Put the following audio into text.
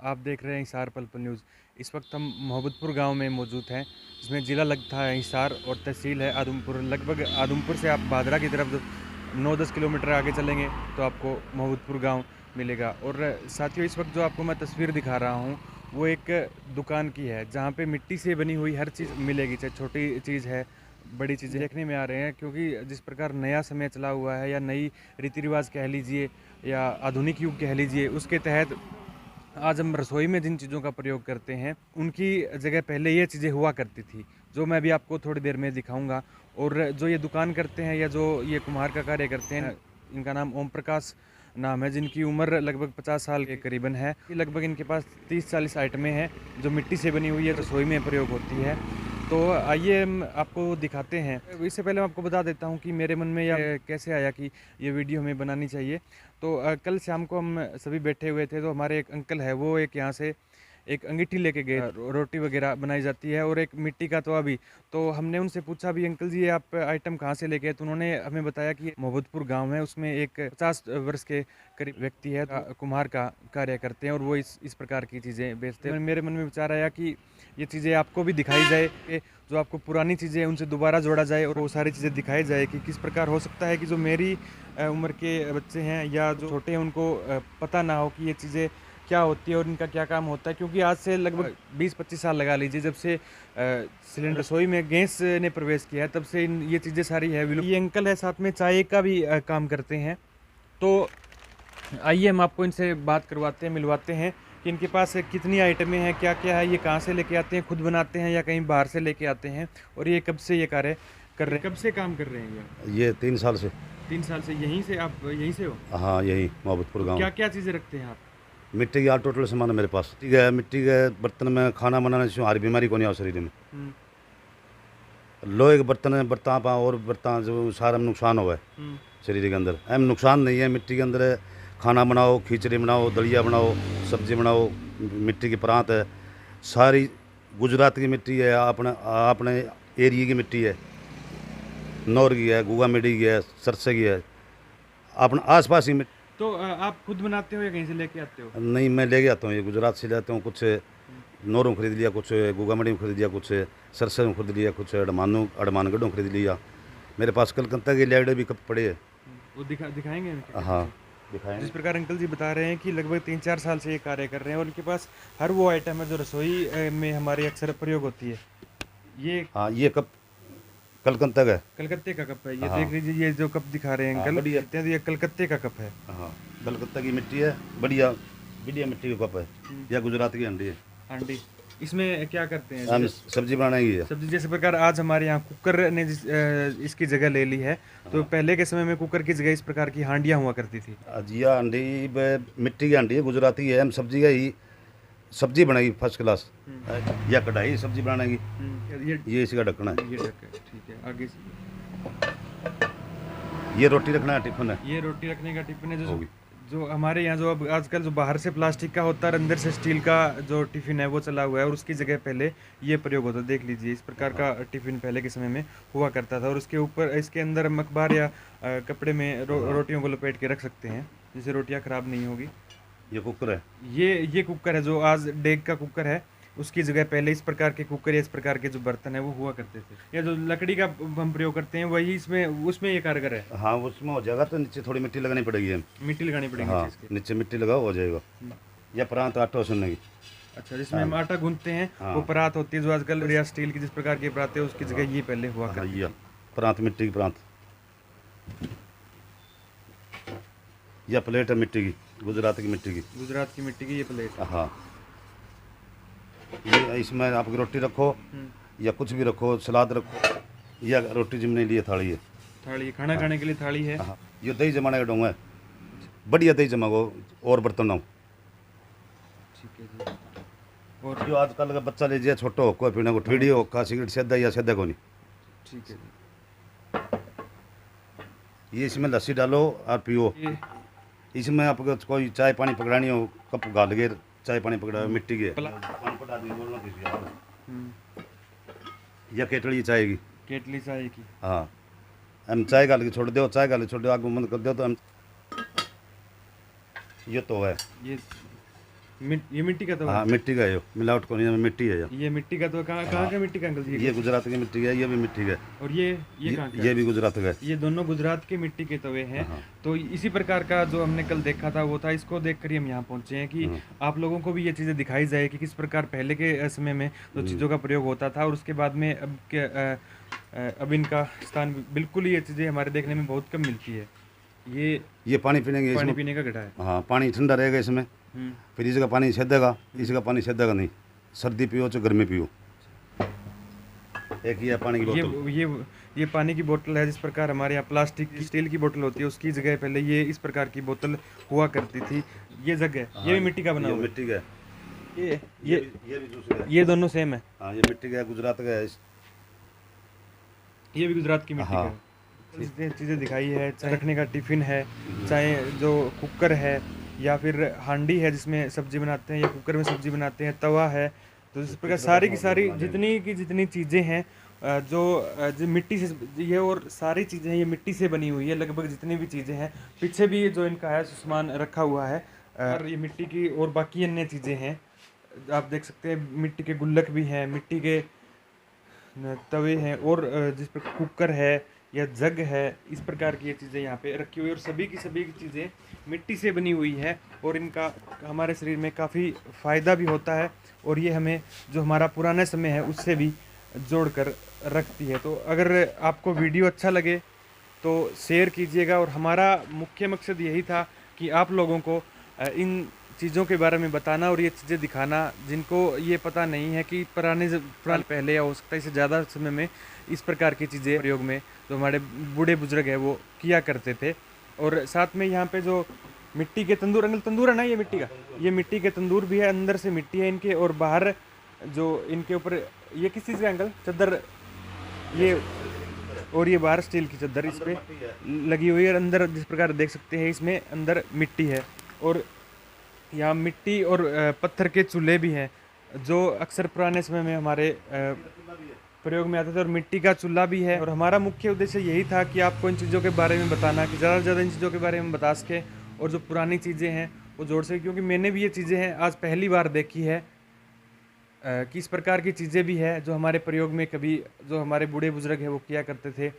आप देख रहे हैं हिसार पल पर न्यूज़। इस वक्त हम मोहब्बतपुर गांव में मौजूद हैं, जिसमें ज़िला लगता है हिसार और तहसील है आदमपुर। लगभग आदमपुर से आप भादरा की तरफ 9-10 किलोमीटर आगे चलेंगे तो आपको मोहब्बतपुर गांव मिलेगा। और साथियों, इस वक्त जो आपको मैं तस्वीर दिखा रहा हूं वो एक दुकान की है, जहां पे मिट्टी से बनी हुई हर चीज़ मिलेगी, चाहे छोटी चीज़ है बड़ी चीज़ें देखने में आ रहे हैं। क्योंकि जिस प्रकार नया समय चला हुआ है, या नई रीति रिवाज कह लीजिए या आधुनिक युग कह लीजिए, उसके तहत आज हम रसोई में जिन चीज़ों का प्रयोग करते हैं उनकी जगह पहले ये चीज़ें हुआ करती थी, जो मैं भी आपको थोड़ी देर में दिखाऊंगा। और जो ये दुकान करते हैं या जो ये कुम्हार का कार्य करते हैं, इनका नाम ओम प्रकाश नाम है, जिनकी उम्र लगभग 50 साल के करीबन है। लगभग इनके पास 30-40 आइटमें हैं जो मिट्टी से बनी हुई है, रसोई में प्रयोग होती है। तो आइए हम आपको दिखाते हैं। इससे पहले मैं आपको बता देता हूँ कि मेरे मन में यह कैसे आया कि ये वीडियो हमें बनानी चाहिए। तो कल शाम को हम सभी बैठे हुए थे, तो हमारे एक अंकल है, वो एक यहाँ से एक अंगीठी लेके गए। रोटी वगैरह बनाई जाती है और एक मिट्टी का तवा भी। तो हमने उनसे पूछा भी, अंकल जी ये आप आइटम कहाँ से लेके आए? तो उन्होंने हमें बताया कि मोहब्बतपुर गांव है, उसमें एक 50 वर्ष के करीब व्यक्ति है, कुम्हार का कार्य करते हैं और वो इस प्रकार की चीज़ें बेचते हैं। मेरे मन में विचार आया कि ये चीज़ें आपको भी दिखाई जाए, कि जो आपको पुरानी चीज़ें हैं उनसे दोबारा जोड़ा जाए और वो सारी चीज़ें दिखाई जाए कि किस प्रकार हो सकता है कि जो मेरी उम्र के बच्चे हैं या जो छोटे हैं उनको पता ना हो कि ये चीज़ें क्या होती है और इनका क्या काम होता है। क्योंकि आज से लगभग 20-25 साल लगा लीजिए, जब से सिलेंडर रसोई में गैस ने प्रवेश किया है, तब से ये चीज़ें सारी है विलुप्त। ये अंकल है, साथ में चाय का भी काम करते हैं। तो आइए हम आपको इनसे बात करवाते हैं, मिलवाते हैं कि इनके पास कितनी आइटमें हैं, क्या क्या है, ये कहाँ से लेके आते हैं, खुद बनाते हैं या कहीं बाहर से लेके आते हैं, और ये कब से ये कार्य कर रहे हैं, कब से काम कर रहे हैं ये 3 साल से। 3 साल से यहीं से आप यहीं से हो? हाँ, यही मोहब्बतपुर तो गाँव। क्या क्या चीज़ें रखते हैं आप? मिट्टी की टोटल सामान है मेरे पास। मिट्टी के बर्तन में खाना बनाने से हर बीमारी को नहीं आओ शरीर में। हम्म, लोहे के बर्तन है, बर्तन पा और बर्तन जो सारा में नुकसान हुआ है हम्म, शरीर के अंदर। एम नुकसान नहीं है। मिट्टी के अंदर खाना बनाओ, खिचड़ी बनाओ, दलिया बनाओ, सब्जी बनाओ। मिट्टी की प्रांत है सारी। गुजरात की मिट्टी है, अपने अपने एरिया की मिट्टी है, नौर की है, गुगा मिट्टी की है, सरसे की है, अपने आस पास की तो आप खुद बनाते हो या कहीं से लेके आते हो? नहीं, मैं ले आता हूँ। ये गुजरात से ले आता हूँ। कुछ नौरों खरीद लिया, कुछ गुगामड़ी में खरीद लिया, कुछ सरसों में खरीद लिया, कुछ अडमानगढ़ों खरीद लिया। मेरे पास कलकत्ता के लाइडे भी कप पड़े हैं। वो दिखाएंगे हम क्या हाँ, चीज़ें? दिखाएँ। जिस प्रकार अंकल जी बता रहे हैं कि लगभग 3-4 साल से ये कार्य कर रहे हैं और उनके पास हर वो आइटम है जो रसोई में हमारे अक्सर प्रयोग होती है। ये हाँ, ये कप कलकत्ता का है। कलकत्ते का कप है, ये हाँ, देख लीजिए, ये जो कप दिखा रहे हैं हाँ, अंकल, बढ़िया। कहते हैं ये कलकत्ते का कप है। हाँ, कलकत्ता की मिट्टी है, बढ़िया बढ़िया मिट्टी का कप है। हम्म, या गुजरात की हंडी है। हांडी। इसमें क्या करते हैं? हम सब्जी बनाने की है। सब्जी जिस प्रकार आज हमारे यहाँ कुकर ने इसकी जगह ले ली है, तो हाँ, पहले के समय में कुकर की जगह इस प्रकार की हांडियाँ हुआ करती थी। अजिया हंडी मिट्टी की हंडी है, गुजराती है। हम सब्जी का ही सब्जी बनाएगी फर्स्ट क्लास। या कढ़ाई सब्जी बनाने की। ये इसका ढक्कन है। ये ढक्कन, ठीक है, आगे से ये रोटी रखना है, टिफिन है। ये रोटी रखने का टिफिन है। जो होगी। जो हमारे यहाँ जो अब आजकल जो बाहर से प्लास्टिक का होता है और अंदर से स्टील का जो टिफिन है वो चला हुआ है, और उसकी जगह पहले ये प्रयोग होता है। देख लीजिए, इस प्रकार का टिफिन पहले के समय में हुआ करता था, और उसके ऊपर इसके अंदर हम अखबार या कपड़े में रोटियों को लपेट के रख सकते हैं, जिससे रोटियां खराब नहीं होगी। ये कुकर है। ये कुकर है जो आज डेग का कुकर है, उसकी जगह पहले इस प्रकार के कुकर या इस प्रकार के जो बर्तन है वो हुआ करते थे। या जो लकड़ी का हम प्रयोग करते हैं वही इसमें उसमें ये कारगर है। हाँ, उसमें हो जाएगा तो नीचे थोड़ी मिट्टी लगानी पड़ेगी हमें। मिट्टी लगानी पड़ेगी हाँ, नीचे इसके। नीचे मिट्टी लगाओ हो जाएगा। या प्रांत आटा सुनने की। अच्छा, जिसमें हम आटा गूंथते हैं, हाँ। वो परात होती है जो आजकल या स्टील की जिस प्रकार की परात है उसकी जगह ये पहले हुआ हाँ, करती ये थी। प्रांत मिट्टी की प्रांत। या प्लेट है मिट्टी की, गुजरात की मिट्टी की। गुजरात की मिट्टी की ये प्लेट। हाँ, ये इसमें आप रोटी रखो या कुछ भी रखो, सलाद रखो, या रोटी जमने के लिए थाली है। थाली, खाना खाने के लिए थाली है। हाँ, ये दही जमाने का डोंगा है, बढ़िया दही जमाओ और बर्तन ना हो। ठीक है जी। और जो आजकल का बच्चा लीजिए छोटो हो कोई पीने को ठीड़ी हो का सिगरेट सीधा या सीधा को नहीं। ठीक है जी। ये इसमें लस्सी डालो और पियो। ये इसमें आपको कोई चाय पानी पकड़ानी हो, कप गाल के चाय पानी पकड़ा मिट्टी के। या केटली चाय की। केटली चाय की। हाँ, हम चाय गाल के छोड़ दो, चाय गाल के छोड़ दो, आग बंद कर दो तो हम। ये तो है। ये ये मिट्टी का तवा हाँ मिट्टी का है, यो मिलावट को नहीं है, मिट्टी है ये मिट्टी का तवा कहाँ का मिट्टी का अंकल जी? ये गुजरात की मिट्टी है, ये भी मिट्टी है। और ये कहाँ का ये है? भी गुजरात का है। ये दोनों गुजरात के मिट्टी के तवे हैं। हाँ। तो इसी प्रकार का जो हमने कल देखा था वो था, इसको देखकर ही हम यहाँ पहुंचे हैं कि आप लोगों को भी ये चीज़ें दिखाई जाए कि किस प्रकार पहले के समय में जो चीज़ों का प्रयोग होता था और उसके बाद में अब इनका स्थान बिल्कुल ही, ये चीज़ें हमारे देखने में बहुत कम मिलती है। ये पानी पीनेंगे पानी इसमें, पीने का गड्ढा है। हाँ पानी ठंडा रहेगा इसमें, हम्म। फिर इसका पानी सेदेगा, इसका पानी सेदेगा नहीं। सर्दी पियो चाहे गर्मी पियो। एक ही है पानी की बोतल। ये पानी की बोतल है। जिस प्रकार हमारे यहाँ प्लास्टिक की, स्टील की बोतल होती है, उसकी जगह पहले ये इस प्रकार की बोतल हुआ करती थी। ये जगह ये भी मिट्टी का बना हुआ है। मिट्टी का है। ये भी दूसरा है। ये दोनों सेम है। हाँ ये मिट्टी का है, गुजरात का है। ये भी गुजरात की मिट्टी का है। जितनी चीज़ें दिखाई है, चाहे रखने का टिफिन है, चाहे जो कुकर है या फिर हांडी है जिसमें सब्जी बनाते हैं, या कुकर में सब्जी बनाते हैं, तवा है। तो इस प्रकार सारी की सारी जितनी चीज़ें हैं जो मिट्टी से, ये और सारी चीज़ें हैं ये मिट्टी से बनी हुई है। लगभग जितनी भी चीज़ें हैं, पीछे भी जो इनका है सामान रखा हुआ है, और ये मिट्टी की और बाकी अन्य चीज़ें हैं। आप देख सकते हैं मिट्टी के गुल्लक भी हैं, मिट्टी के तवे हैं, और जिस पर कुकर है या जग है, इस प्रकार की ये चीज़ें यहाँ पे रखी हुई है। और सभी की चीज़ें मिट्टी से बनी हुई है और इनका हमारे शरीर में काफ़ी फ़ायदा भी होता है, और ये हमें जो हमारा पुराना समय है उससे भी जोड़ कर रखती है। तो अगर आपको वीडियो अच्छा लगे तो शेयर कीजिएगा, और हमारा मुख्य मकसद यही था कि आप लोगों को इन चीज़ों के बारे में बताना और ये चीज़ें दिखाना, जिनको ये पता नहीं है कि पुराने पहले, या हो सकता है इससे ज़्यादा समय में, इस प्रकार की चीज़ें प्रयोग में जो हमारे बूढ़े बुजुर्ग हैं वो किया करते थे। और साथ में यहाँ पे जो मिट्टी के तंदूर, अंकल तंदूर है ना ये मिट्टी का? ये मिट्टी के तंदूर भी है, अंदर से मिट्टी है इनके, और बाहर जो इनके ऊपर ये किस चीज़ का अंकल चद्दर, ये, और ये बाहर स्टील की चद्दर इस पे लगी हुई है। और अंदर जिस प्रकार देख सकते हैं इसमें अंदर मिट्टी है, और यहाँ मिट्टी और पत्थर के चूल्हे भी हैं जो अक्सर पुराने समय में हमारे प्रयोग में आते थे, और मिट्टी का चूल्हा भी है। और हमारा मुख्य उद्देश्य यही था कि आपको इन चीज़ों के बारे में बताना, कि ज़्यादा से ज़्यादा इन चीज़ों के बारे में बता सकें, और जो पुरानी चीज़ें हैं वो जोड़ सकें। क्योंकि मैंने भी ये चीज़ें हैं आज पहली बार देखी है कि इस प्रकार की चीज़ें भी है जो हमारे प्रयोग में कभी, जो हमारे बूढ़े बुजुर्ग हैं वो किया करते थे।